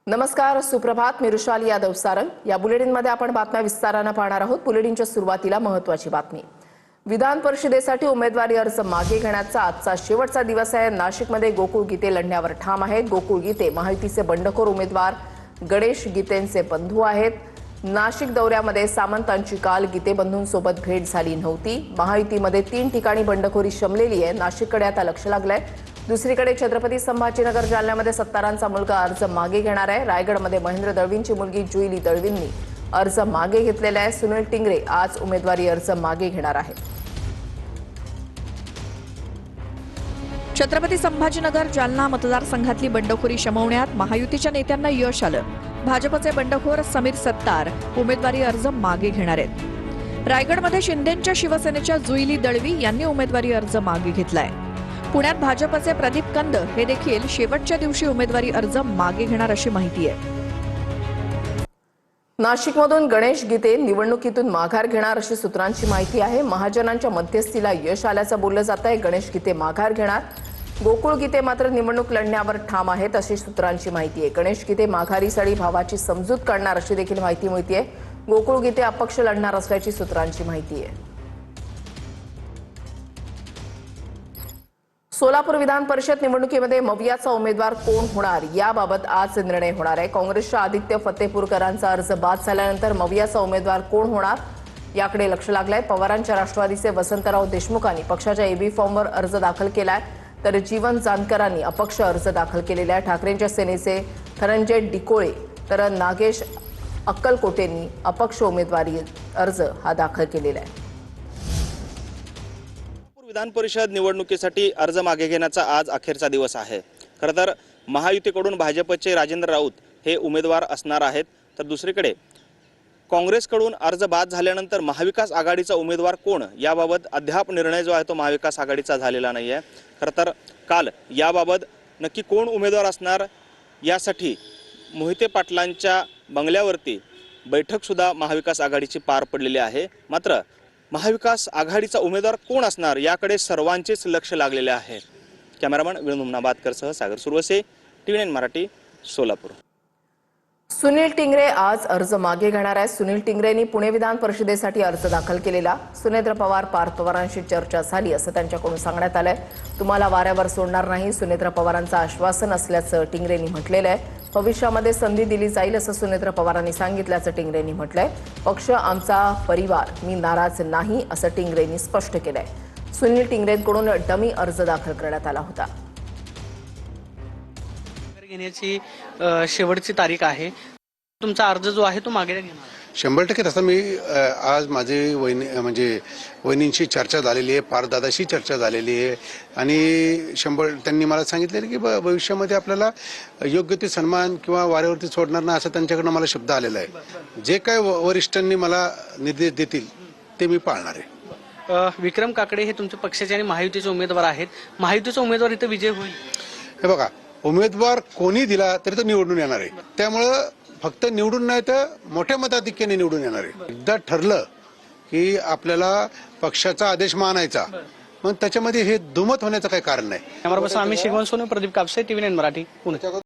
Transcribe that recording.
नमस्कार, सुप्रभात. मी रुशाली यादव सारंग. या बुलेटिनमध्ये आपण बातम्या विस्ताराने पाहणार आहोत. बुलेटिनच्या सुरुवातीला महत्त्वाची बातमी. विधान परिषदेसाठी उमेदवारी अर्ज मागे घेण्याचा आजचा शेवटचा दिवस आहे. नाशिकमध्ये गोकुळ गीते लढण्यावर ठाम आहेत. गोकुळ गीते महायुतीचे बंडखोर उमेदवार गणेश गीतेंचे बंधू आहेत. नाशिक दौऱ्यामध्ये सामंतांची काल गीते बंधूंसोबत भेट झाली नव्हती. महायुतीमध्ये 3 ठिकाणी बंडखोरी शमलेली आहे. नाशिककडे आता लक्ष लागलंय. दुसरीकडे छत्रपती संभाजीनगर जालन्यामध्ये सत्तारांचा मुलगा अर्ज मागे घेणार आहे. रायगडमध्ये महेंद्र दळवींची मुलगी जुईली दळवींनी अर्ज मागे घेतलेला आहे. सुनील टिंगरे आज उमेदवारी अर्ज मागे घेणार आहे. छत्रपती संभाजीनगर जालना मतदारसंघातली बंडखोरी शमवण्यात महायुतीच्या नेत्यांना यश आलं. भाजपचे बंडखोर समीर सत्तार उमेदवारी अर्ज मागे घेणार आहेत. रायगडमध्ये शिंदेंच्या शिवसेनेच्या जुईली दळवी यांनी उमेदवारी अर्ज मागे घेतलाय. पुण्यात भाजपचे प्रदीप कंद हे देखील शेवटच्या दिवशी उमेदवारी अर्ज मागे घेणार अशी माहिती आहे. नाशिकमधून गणेश गीते निवडणुकीतून माघार घेणार अशी सूत्रांची माहिती आहे. महाजनांच्या मध्यस्थीला यश आल्याचं बोललं जात आहे. गणेश गीते माघार घेणार. गोकुळ गीते मात्र निवडणूक लढण्यावर ठाम आहेत अशी सूत्रांची माहिती आहे. गणेश गीते माघारीसाठी भावाची समजूत करणार अशी देखील माहिती मिळते. गोकुळ गीते अपक्ष लढणार असल्याची सूत्रांची माहिती आहे. सोलापूर विधान परिषद निवडणुकीमध्ये मवियाचा उमेदवार कोण होणार याबाबत आज निर्णय होणार आहे. काँग्रेसच्या आदित्य फतेपूरकरांचा अर्ज बाद झाल्यानंतर मवियाचा उमेदवार कोण होणार याकडे लक्ष लागलंय. पवारांच्या राष्ट्रवादीचे वसंतराव देशमुखांनी पक्षाच्या एबी फॉर्मवर अर्ज दाखल केलाय, तर जीवन जानकरांनी अपक्ष अर्ज दाखल केलेला आहे. ठाकरेंच्या सेनेचे धनंजय डिकोळे तर नागेश अक्कलकोटेंनी अपक्ष उमेदवारी अर्ज हा दाखल केलेला आहे. विधान परिषद निवडणुकीसाठी अर्ज मागे घेण्याचा आज अखेरचा दिवस आहे. खरं तर महायुतीकडून भाजपचे राजेंद्र राऊत हे उमेदवार असणार आहेत, तर दुसरीकडे काँग्रेसकडून अर्ज बाद झाल्यानंतर महाविकास आघाडीचा उमेदवार कोण याबाबत अद्याप निर्णय जो आहे तो महाविकास आघाडीचा झालेला नाही आहे. खरं तर काल याबाबत नक्की कोण उमेदवार असणार यासाठी मोहिते पाटलांच्या बंगल्यावरती बैठकसुद्धा महाविकास आघाडीची पार पडलेली आहे. मात्र महाविकास आघाडीचा उमेदवार कोण असणार याकडे सर्वांचेच लक्ष लागलेले आहे. कॅमेरामन विनोद मुमनाबादकरसह सागर सुरवसे, TV9 मराठी, सोलापूर. सुनील टिंगरे आज अर्ज मागे घेणार आहे. सुनील टिंगरेंनी पुणे विधान परिषदेसाठी अर्ज दाखल केलेला. सुनेत्र पवार पार्थ पवारांशी चर्चा झाली असं त्यांच्याकडून सांगण्यात आलंय. तुम्हाला वाऱ्यावर सोडणार नाही सुनेत्र पवारांचं आश्वासन असल्याचं टिंगरेंनी म्हटलेलं आहे. भविष्यामध्ये संधी दिली जाईल असं सुनेत्र पवारांनी सांगितल्याचं टिंगरेंनी म्हटलंय. पक्ष आमचा परिवार, मी नाराज नाही असं टिंगरेंनी स्पष्ट केलंय. सुनील टिंगरेंकडून डमी अर्ज दाखल करण्यात आला होता. घेण्याची शेवटची तारीख आहे. तुमचा अर्ज जो आहे तो मागे घेणार 100% तसं मी आज माझे वहिनींशी चर्चा झालेली आहे, पारदादाशी चर्चा झालेली आहे आणि त्यांनी मला सांगितलेलं की भविष्यामध्ये आपल्याला योग्य ते सन्मान किंवा वाऱ्यावरती सोडणार नाही असं त्यांच्याकडनं मला शब्द आलेला आहे. जे काय वरिष्ठांनी मला निर्देश देतील ते मी पाळणार आहे. विक्रम काकडे हे तुमच्या पक्षाचे आणि महायुतीचे उमेदवार आहेत. महायुतीचा उमेदवार इथं विजय होईल. हे बघा, उमेदवार कोणी दिला तरी तो निवडून येणार आहे. त्यामुळं फक्त निवडून नाही तर मोठ्या मताधिक्याने निवडून येणार आहे. एकदा ठरलं की आपल्याला पक्षाचा आदेश मानायचा, मग त्याच्यामध्ये हे दुमत होण्याचं काही कारण नाही. आम्ही शिगवण सोनू, प्रदीप कापसे, TV9 मराठी, पुणे.